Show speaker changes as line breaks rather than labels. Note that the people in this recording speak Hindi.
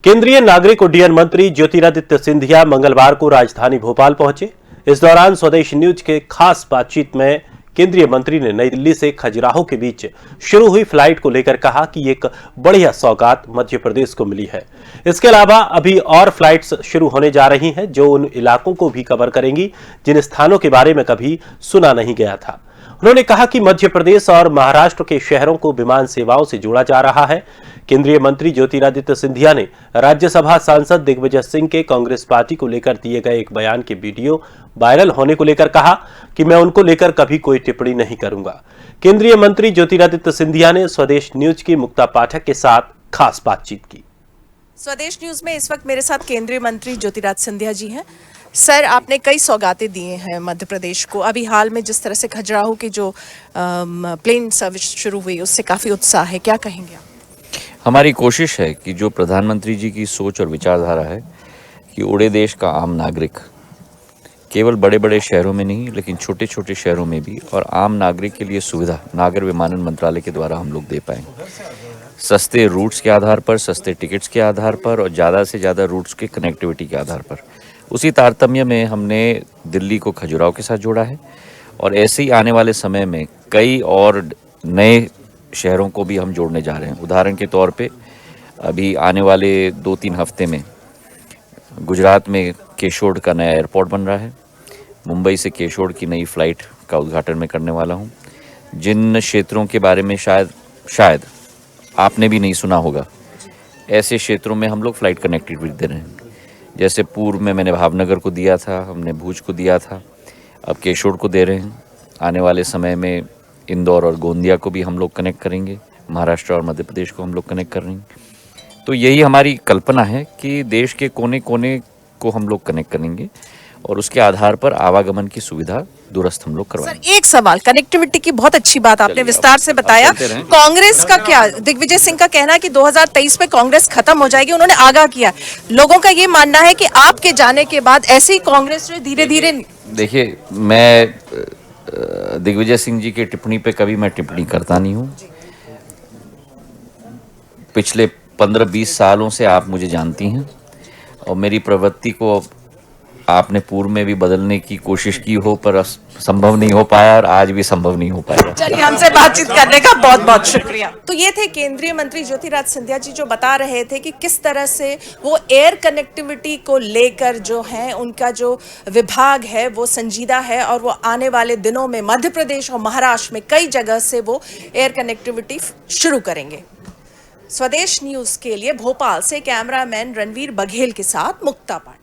केंद्रीय नागरिक उड्डयन मंत्री ज्योतिरादित्य सिंधिया मंगलवार को राजधानी भोपाल पहुंचे। इस दौरान स्वदेश न्यूज के खास बातचीत में केंद्रीय मंत्री ने नई दिल्ली से खजुराहो के बीच शुरू हुई फ्लाइट को लेकर कहा कि एक बढ़िया सौगात मध्य प्रदेश को मिली है। इसके अलावा अभी और फ्लाइट्स शुरू होने जा रही हैं जो उन इलाकों को भी कवर करेंगी जिन स्थानों के बारे में कभी सुना नहीं गया था। उन्होंने कहा कि मध्य प्रदेश और महाराष्ट्र के शहरों को विमान सेवाओं से जोड़ा जा रहा है। केंद्रीय मंत्री ज्योतिरादित्य सिंधिया ने राज्यसभा सांसद दिग्विजय सिंह के कांग्रेस पार्टी को लेकर दिए गए एक बयान के वीडियो वायरल होने को लेकर कहा कि मैं उनको लेकर कभी कोई टिप्पणी नहीं करूंगा। केंद्रीय मंत्री ज्योतिरादित्य सिंधिया ने स्वदेश न्यूज की मुक्ता पाठक के साथ खास बातचीत की।
स्वदेश न्यूज में इस वक्त मेरे साथ केंद्रीय मंत्री ज्योतिरादित्य सिंधिया जी हैं। सर, आपने कई सौगातें दिए हैं मध्य प्रदेश को। अभी हाल में जिस तरह से खजुराहो की जो प्लेन सर्विस शुरू हुई उससे काफ़ी उत्साह है, क्या कहेंगे आप?
हमारी कोशिश है कि जो प्रधानमंत्री जी की सोच और विचारधारा है कि उड़े देश का आम नागरिक केवल बड़े बड़े शहरों में नहीं लेकिन छोटे छोटे शहरों में भी और आम नागरिक के लिए सुविधा नागर विमानन मंत्रालय के द्वारा हम लोग दे पाएँ। सस्ते रूट्स के आधार पर, सस्ते टिकट्स के आधार पर और ज़्यादा से ज़्यादा रूट्स के कनेक्टिविटी के आधार पर। उसी तारतम्य में हमने दिल्ली को खजुराहो के साथ जोड़ा है और ऐसे ही आने वाले समय में कई और नए शहरों को भी हम जोड़ने जा रहे हैं। उदाहरण के तौर पे अभी आने वाले 2-3 हफ्ते में गुजरात में केशोड का नया एयरपोर्ट बन रहा है। मुंबई से केशोड की नई फ्लाइट का उद्घाटन मैं करने वाला हूं। जिन क्षेत्रों के बारे में शायद आपने भी नहीं सुना होगा, ऐसे क्षेत्रों में हम लोग फ्लाइट कनेक्टिविटी दे रहे हैं। जैसे पूर्व में मैंने भावनगर को दिया था, हमने भुज को दिया था, अब केशोड को दे रहे हैं। आने वाले समय में इंदौर और गोंदिया को भी हम लोग कनेक्ट करेंगे। महाराष्ट्र और मध्य प्रदेश को हम लोग कनेक्ट कर रहे हैं। तो यही हमारी कल्पना है कि देश के कोने कोने को हम लोग कनेक्ट करेंगे और उसके आधार पर आवागमन की सुविधा दूरस्थ हम लोग करवाएंगे।
सर, एक सवाल, कनेक्टिविटी की बहुत अच्छी बात आपने विस्तार से बताया। कांग्रेस का क्या, दिग्विजय सिंह का कहना है कि 2023 में कांग्रेस खत्म हो जाएगी। उन्होंने आगाह किया। लोगों का ये मानना है कि आपके जाने के बाद ऐसे ही कांग्रेस ने धीरे धीरे।
देखिए, मैं दिग्विजय सिंह जी की टिप्पणी पे कभी मैं टिप्पणी करता नहीं हूँ। पिछले 15-20 सालों से आप मुझे जानती हैं और मेरी प्रवृत्ति को आपने पूर्व में भी बदलने की कोशिश की हो पर संभव नहीं हो पाया और आज भी संभव नहीं हो पाएगा।
चलिए, हमसे बातचीत करने का बहुत बहुत शुक्रिया। तो ये थे केंद्रीय मंत्री ज्योतिरादित्य सिंधिया जी जो बता रहे थे कि किस तरह से वो एयर कनेक्टिविटी को लेकर जो है उनका जो विभाग है वो संजीदा है और वो आने वाले दिनों में मध्य प्रदेश और महाराष्ट्र में कई जगह से वो एयर कनेक्टिविटी शुरू करेंगे। स्वदेश न्यूज के लिए भोपाल से कैमरामैन रणवीर बघेल के साथ मुक्ता पाठक।